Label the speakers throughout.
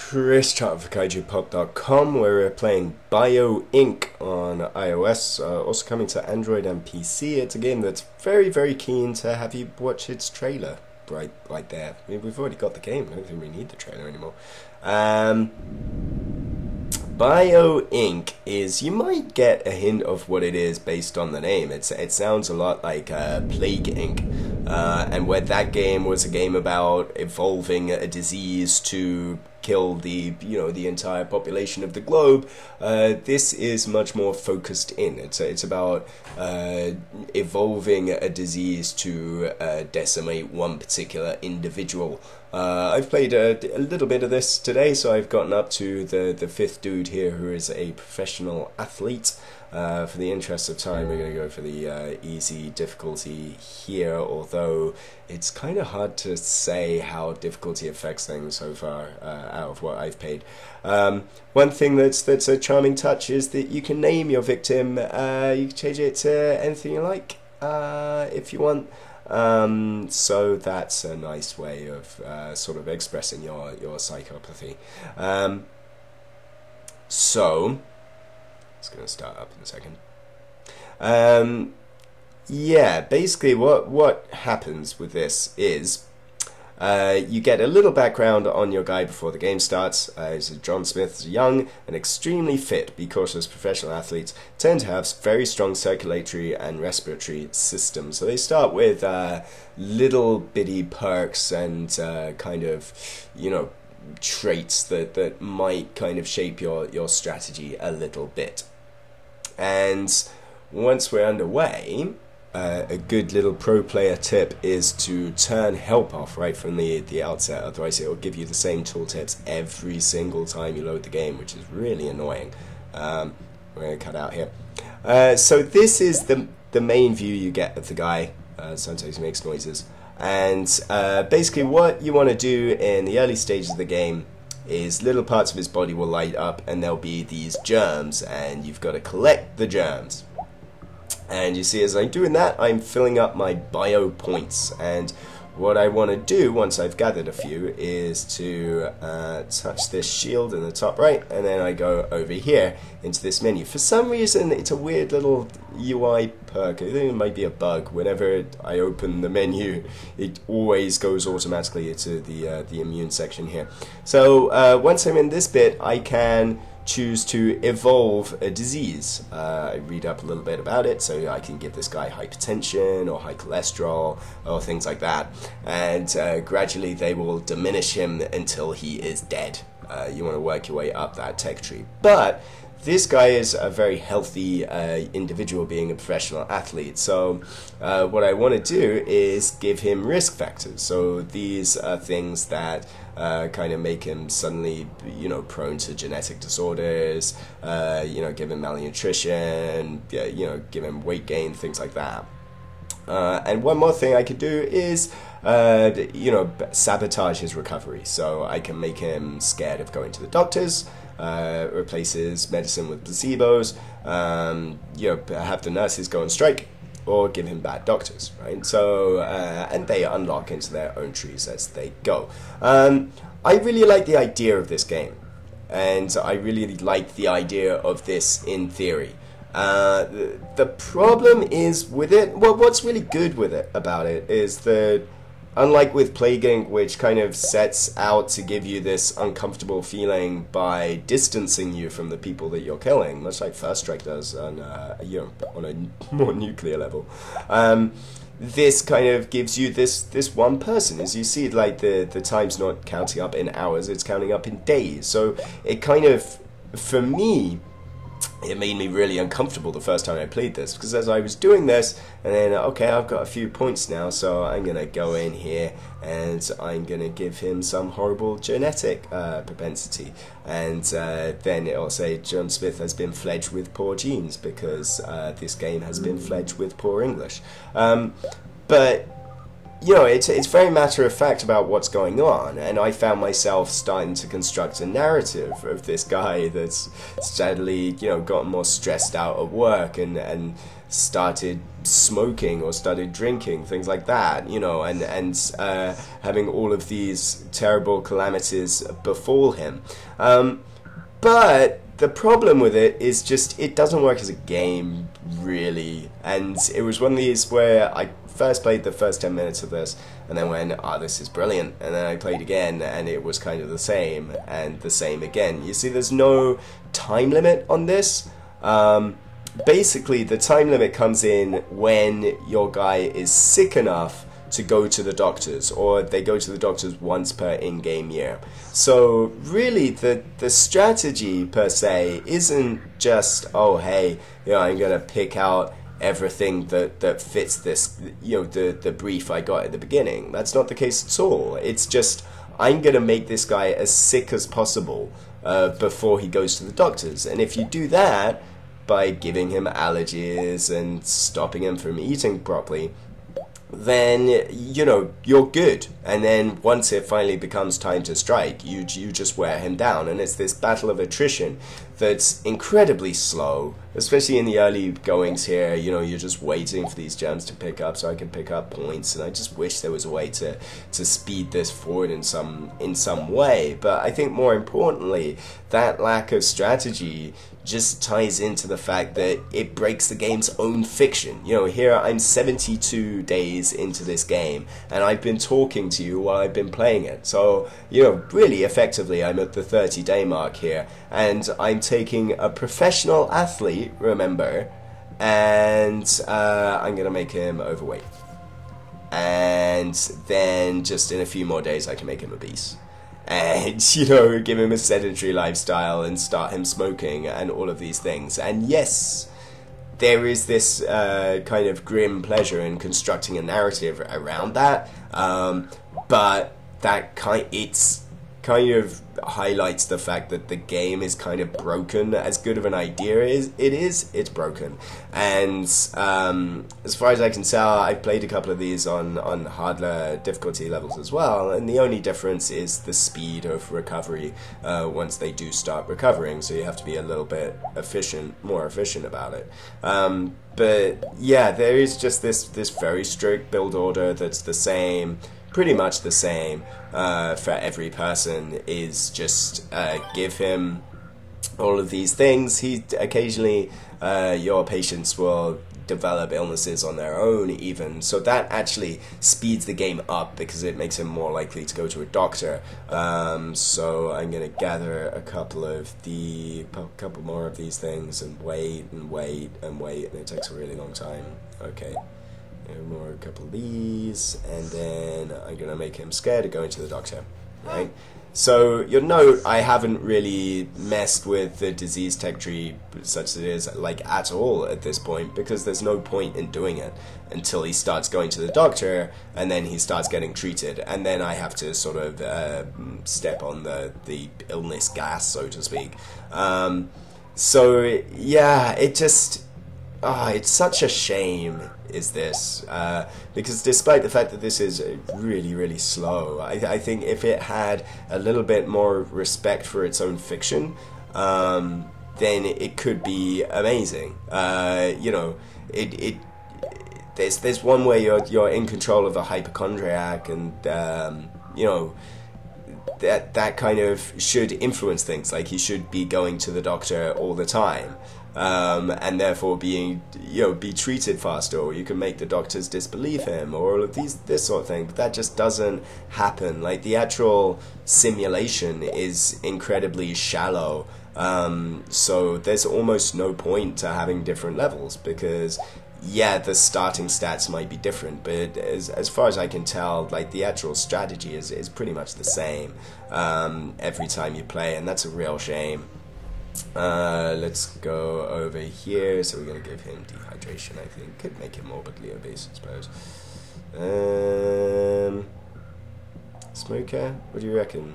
Speaker 1: Chris Chat for KaijuPop.com, where we're playing Bio Inc. on iOS, also coming to Android and PC. It's a game that's very, very keen to have you watch its trailer right there. I mean, we've already got the game, I don't think we need the trailer anymore. Bio Inc. is, you might get a hint of what it is based on the name. It sounds a lot like Plague Inc. And where that game was a game about evolving a disease to kill the entire population of the globe, this is much more focused in. It's about evolving a disease to decimate one particular individual. I've played a little bit of this today, so I've gotten up to the fifth dude here who is a professional athlete. For the interest of time, we're going to go for the easy difficulty here, although it's kind of hard to say how difficulty affects things so far out of what I've played. One thing that's a charming touch is that you can name your victim. You can change it to anything you like if you want. So that's a nice way of sort of expressing your psychopathy. So it's going to start up in a second. Yeah, basically what happens with this is you get a little background on your guy before the game starts. John Smith is young and extremely fit because his professional athletes tend to have very strong circulatory and respiratory systems. So they start with little bitty perks and kind of, traits that might kind of shape your strategy a little bit. And once we're underway, a good little pro player tip is to turn help off right from the outset, otherwise it will give you the same tooltips every single time you load the game, which is really annoying. We're going to cut out here. So this is the main view you get of the guy. Sometimes he makes noises. And basically what you want to do in the early stages of the game is little parts of his body will light up and there'll be these germs, and you've got to collect the germs. And you see, as I'm doing that, I'm filling up my bio points. And what I want to do once I've gathered a few is to touch this shield in the top right, and then I go over here into this menu. For some reason, it's a weird little UI perk. I think it might be a bug. Whenever I open the menu, it always goes automatically into the immune section here. So once I'm in this bit, I can choose to evolve a disease. I read up a little bit about it, so I can give this guy hypertension or high cholesterol or things like that, and gradually they will diminish him until he is dead. You want to work your way up that tech tree. But this guy is a very healthy individual, being a professional athlete, so what I want to do is give him risk factors. So these are things that kind of make him suddenly, prone to genetic disorders, give him malnutrition, give him weight gain, things like that. And one more thing I could do is, sabotage his recovery. So I can make him scared of going to the doctors, replaces medicine with placebos, have the nurses go on strike, or give him bad doctors, right? So, and they unlock into their own trees as they go. I really like the idea of this game, and I really like the idea of this in theory. The problem is with it, well, what's really good with it about it is that, unlike with Plague Inc., which kind of sets out to give you this uncomfortable feeling by distancing you from the people that you're killing, much like First Strike does on a more nuclear level, this kind of gives you this one person. As you see, like the time's not counting up in hours, it's counting up in days. So it kind of, for me, it made me really uncomfortable the first time I played this, because as I was doing this, and then, okay, I've got a few points now, so I'm going to go in here and I'm going to give him some horrible genetic propensity, and then it'll say John Smith has been fledged with poor genes because this game has been fledged with poor English. But you know, it's very matter of fact about what's going on, and I found myself starting to construct a narrative of this guy that's steadily, you know, gotten more stressed out at work and started smoking or started drinking, things like that, you know, and having all of these terrible calamities befall him. But the problem with it is just it doesn't work as a game, really. And it was one of these where I first played the first 10 minutes of this and then went, oh, this is brilliant. And then I played again and it was kind of the same and the same again. You see, there's no time limit on this. Basically, the time limit comes in when your guy is sick enough to go to the doctors, or they go to the doctors once per in-game year. So really the strategy per se isn't just, oh hey, you know, I'm gonna pick out everything that fits this, you know, the brief I got at the beginning. That's not the case at all. It's just, I'm gonna make this guy as sick as possible before he goes to the doctors. And if you do that by giving him allergies and stopping him from eating properly, then, you know, you're good. And then once it finally becomes time to strike, you just wear him down. And it's this battle of attrition that's incredibly slow, especially in the early goings here. You know, you're just waiting for these gems to pick up so I can pick up points, and I just wish there was a way to speed this forward in some way. But I think more importantly, that lack of strategy just ties into the fact that it breaks the game's own fiction. You know, here I'm 72 days into this game, and I've been talking to you while I've been playing it. So, you know, really effectively I'm at the 30-day mark here, and I'm taking a professional athlete, remember, and I'm gonna make him overweight. And then just in a few more days I can make him obese. And, you know, give him a sedentary lifestyle and start him smoking and all of these things. And yes, there is this kind of grim pleasure in constructing a narrative around that, but that it's kind of highlights the fact that the game is kind of broken. As good of an idea as it's broken. And as far as I can tell, I've played a couple of these on harder difficulty levels as well, and the only difference is the speed of recovery once they do start recovering, so you have to be a little bit more efficient about it. But yeah, there is just this very strict build order that's the same, pretty much the same for every person. Is just give him all of these things. He occasionally, your patients will develop illnesses on their own even, so that actually speeds the game up because it makes him more likely to go to a doctor. So I'm gonna gather a couple more of these things and wait and wait and wait, and it takes a really long time. Okay. More a couple of these, and then I'm gonna make him scared of going to the doctor, right? So you'll note I haven't really messed with the disease tech tree such as it is, like, at all at this point, because there's no point in doing it until he starts going to the doctor, and then he starts getting treated, and then I have to sort of step on the illness gas, so to speak. So yeah, it just, it's such a shame, is this, because despite the fact that this is really, really slow, I think if it had a little bit more respect for its own fiction, then it could be amazing. You know, there's one way you're in control of a hypochondriac, and you know, that kind of should influence things. Like, he should be going to the doctor all the time. And therefore be treated faster, or you can make the doctors disbelieve him, or all of this sort of thing. But that just doesn't happen. Like, the actual simulation is incredibly shallow, so there's almost no point to having different levels, because yeah, the starting stats might be different, but as far as I can tell, like, the actual strategy is pretty much the same every time you play, and that's a real shame. Let's go over here. So we're going to give him dehydration, I think. Could make him morbidly obese, I suppose. Smoker? What do you reckon?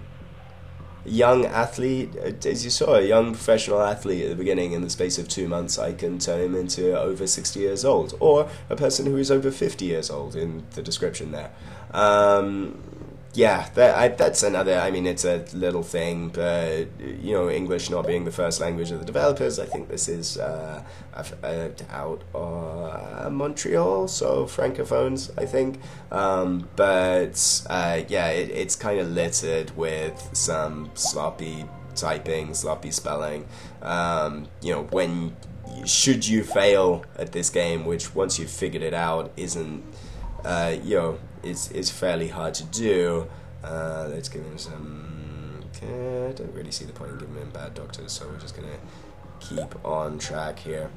Speaker 1: young athlete, as you saw, a young professional athlete at the beginning, in the space of 2 months, I can turn him into over 60 years old, or a person who is over 50 years old in the description there. Yeah, that's another, I mean, it's a little thing, but, you know, English not being the first language of the developers, I think this is out of Montreal, so francophones, I think. Yeah, it's kind of littered with some sloppy typing, sloppy spelling. You know, should you fail at this game, which once you've figured it out isn't, you know, it's fairly hard to do. Let's give him some. Okay, I don't really see the point in giving him bad doctors, so we're just gonna keep on track here.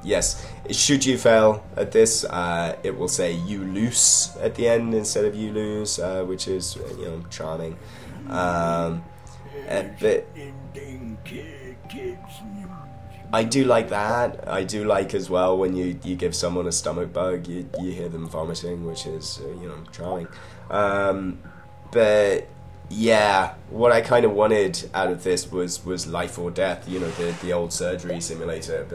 Speaker 1: Yes, should you fail at this, it will say "you lose" at the end instead of "you lose," which is, you know, charming. But I do like that. I do like as well when you give someone a stomach bug, you hear them vomiting, which is, you know, charming. But yeah, what I kind of wanted out of this was life or death, you know, the old surgery simulator,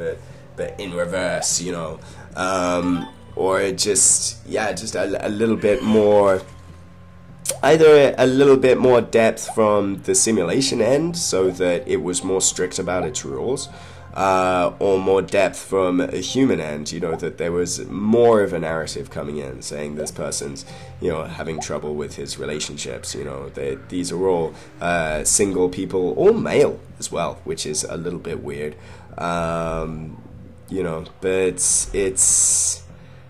Speaker 1: but in reverse, you know, or just a little bit more. Either a little bit more depth from the simulation end, so that it was more strict about its rules, or more depth from a human end, you know, that there was more of a narrative coming in saying this person's, you know, having trouble with his relationships, you know, these are all single people, all male as well, which is a little bit weird, you know, but it's...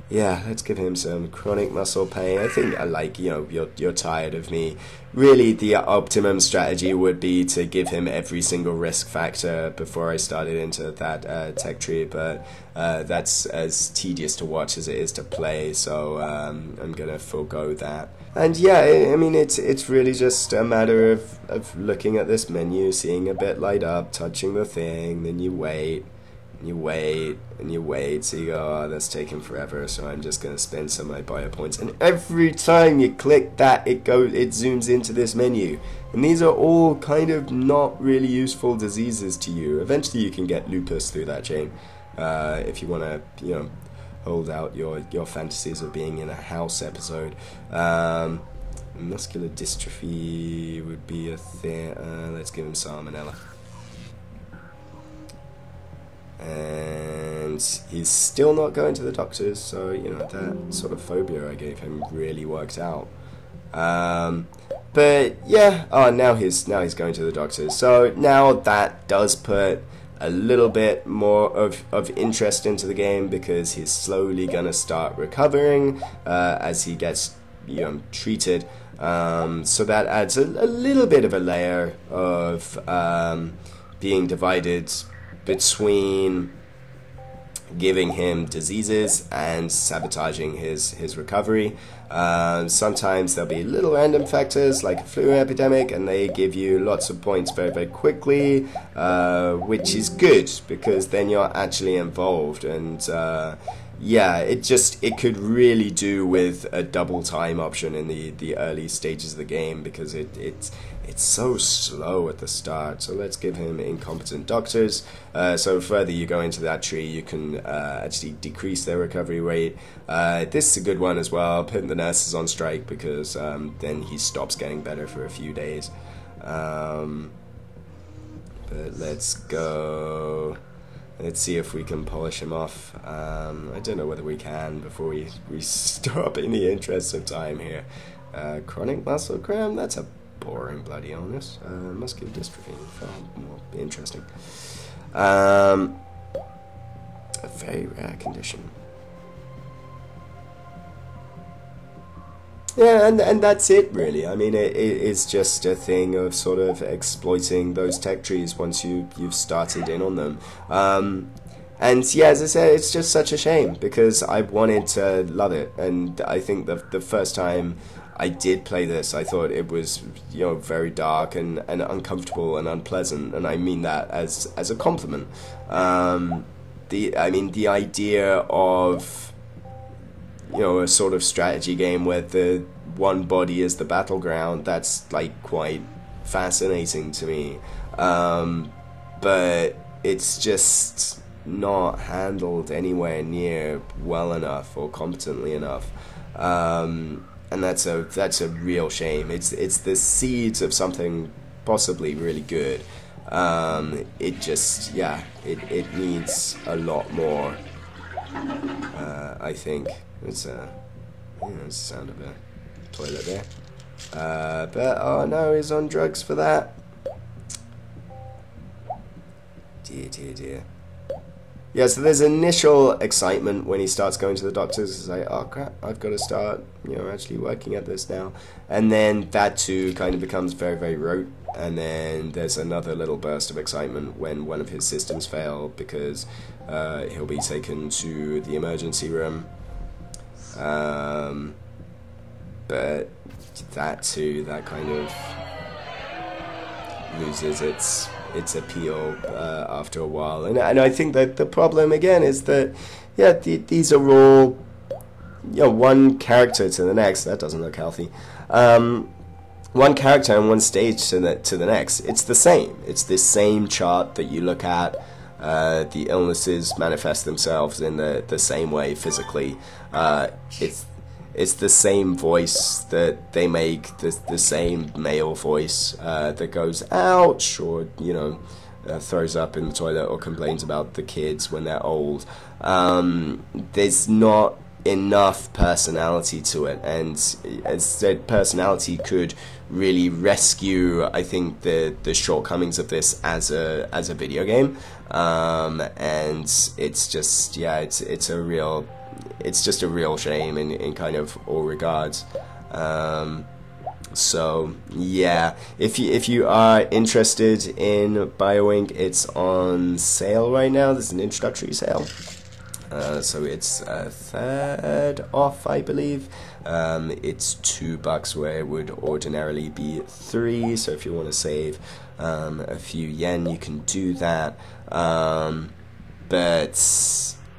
Speaker 1: Yeah, let's give him some chronic muscle pain. I think, like, you know, you're tired of me. Really, the optimum strategy would be to give him every single risk factor before I started into that tech tree, but that's as tedious to watch as it is to play, so I'm gonna forego that. And yeah, I mean, it's really just a matter of looking at this menu, seeing a bit light up, touching the thing, then you wait. And you wait, and you wait, so you go, oh, that's taking forever, so I'm just going to spend some of my bio points. And every time you click that, it zooms into this menu. And these are all kind of not really useful diseases to you. Eventually you can get lupus through that chain, if you want to, you know, hold out your fantasies of being in a house episode. Muscular dystrophy would be a thing. Let's give him salmonella. And he's still not going to the doctors, so, you know, that sort of phobia I gave him really worked out. But yeah, now he's going to the doctors, so now that does put a little bit more of interest into the game, because he's slowly gonna start recovering as he gets, you know, treated. So that adds a little bit of a layer of being divided between giving him diseases and sabotaging his recovery. Sometimes there'll be little random factors like a flu epidemic, and they give you lots of points very, very quickly, which is good, because then you're actually involved. And yeah, it could really do with a double time option in the early stages of the game, because it's so slow at the start. So let's give him incompetent doctors. So further you go into that tree, you can actually decrease their recovery rate. This is a good one as well, putting the nurses on strike, because then he stops getting better for a few days. But let's go. Let's see if we can polish him off. I don't know whether we can before we stop in the interest of time here. Chronic muscle cramp, that's a boring bloody illness. Muscular dystrophy, far more interesting. A very rare condition. Yeah, and that's it really. I mean, it's just a thing of sort of exploiting those tech trees once you've started in on them. And yeah, as I said, it's just such a shame, because I wanted to love it, and I think the first time I did play this, I thought it was, you know, very dark and uncomfortable and unpleasant, and I mean that as a compliment. The idea of, you know, a sort of strategy game where one body as the battleground, that's like quite fascinating to me. But it's just not handled anywhere near well enough or competently enough. And that's a real shame. It's the seeds of something possibly really good. It just, yeah, it needs a lot more. I think it's the sound of a toilet there. But oh no, he's on drugs for that. Dear. Yeah, so there's initial excitement when he starts going to the doctors. It's like, oh crap, I've got to start, actually working at this now. And then that too kind of becomes very, very rote. And then there's another little burst of excitement when one of his systems fail because he'll be taken to the emergency room. But that too, that kind of loses its appeal after a while, and I think that the problem again is that these are all one character to the next. That doesn't look healthy. One character and one stage to the next. It's the same. It's this same chart that you look at. The illnesses manifest themselves in the same way physically. It's the same voice that they make, the same male voice that goes, ouch, or, throws up in the toilet or complains about the kids when they're old. There's not enough personality to it, and as said, personality could really rescue, I think, the shortcomings of this as a video game. And it's just, it's just a real shame in kind of all regards. So yeah, if you are interested in BioWink, it's on sale right now. There's an introductory sale, so it's a third off, I believe. It's $2 where it would ordinarily be $3. So if you want to save a few yen, you can do that. But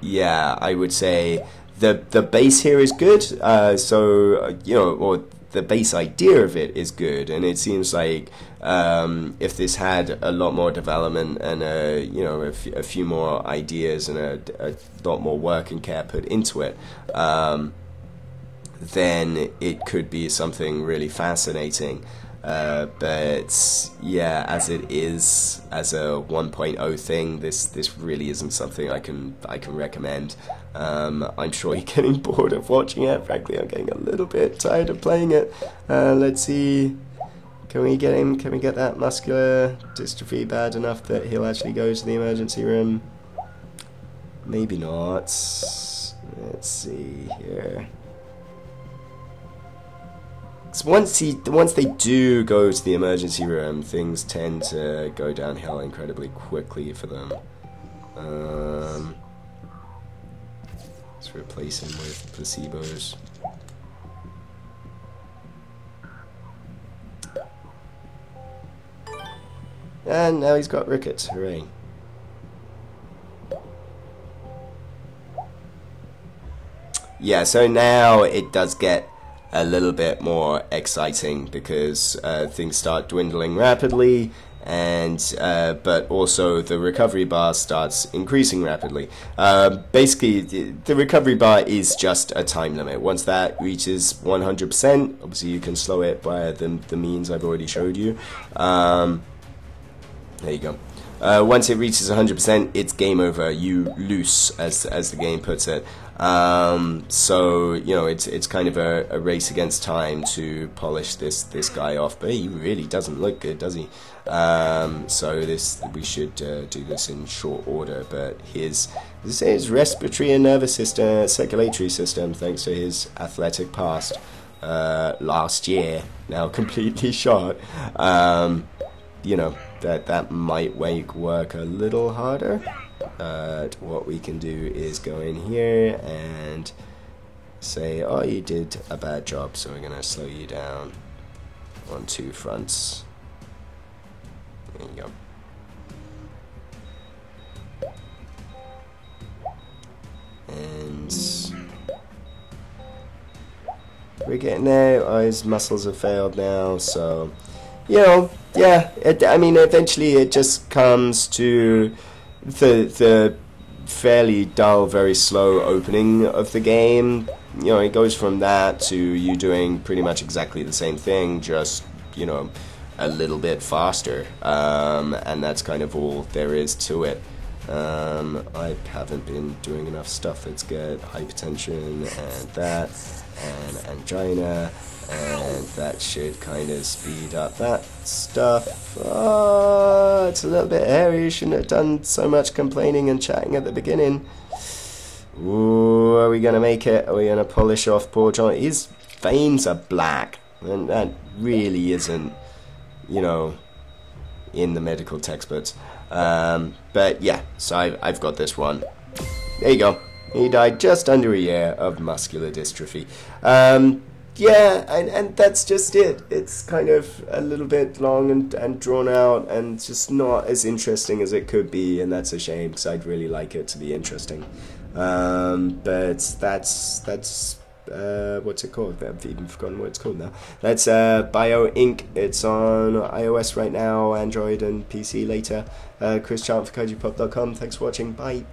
Speaker 1: yeah, I would say the base here is good. Or the base idea of it is good, and it seems like if this had a lot more development and a few more ideas and a lot more work and care put into it, then it could be something really fascinating. But yeah, as it is, as a 1.0 thing, this really isn't something I can recommend. I'm sure you're getting bored of watching it. Frankly, I'm getting a little bit tired of playing it. Let's see, can we get that muscular dystrophy bad enough that he'll actually go to the emergency room? Maybe not. Let's see here. So once they do go to the emergency room, things tend to go downhill incredibly quickly for them. Let's replace him with placebos. And now he's got rickets, hooray. Yeah, so now it does get a little bit more exciting because things start dwindling rapidly, and but also the recovery bar starts increasing rapidly. Basically, the recovery bar is just a time limit. Once that reaches 100%, obviously you can slow it by the means I've already showed you. There you go. Once it reaches 100%, it's game over. You lose, as the game puts it. So it's kind of a race against time to polish this guy off, but he really doesn't look good, does he? So we should do this in short order. But his respiratory and nervous system, circulatory system, thanks to his athletic past last year, now completely shot. That might make work a little harder. What we can do is go in here and say, oh, you did a bad job, so we're going to slow you down on 2 fronts. There you go. And we're getting there. Oh, his muscles have failed now, so you know, yeah. I mean, eventually it just comes to the fairly dull, very slow opening of the game. You know, it goes from that to you doing pretty much exactly the same thing, just, you know, a little bit faster, and that's kind of all there is to it. I haven't been doing enough stuff. Let's get hypertension and that, and angina, and that should kind of speed up that stuff. Oh, it's a little bit hairy. Shouldn't have done so much complaining and chatting at the beginning. Ooh, are we gonna make it? Are we gonna polish off poor John? His veins are black, and that really isn't, you know, in the medical textbooks. But yeah, so I've got this one. There you go. He died just under a year of muscular dystrophy. Yeah, and that's just it. It's kind of a little bit long and drawn out, and just not as interesting as it could be, and that's a shame, because I'd really like it to be interesting. But that's what's it called? I've even forgotten what it's called now. That's Bio Inc. It's on iOS right now, Android and PC later. Chris Chant for KaijuPop.com. Thanks for watching. Bye.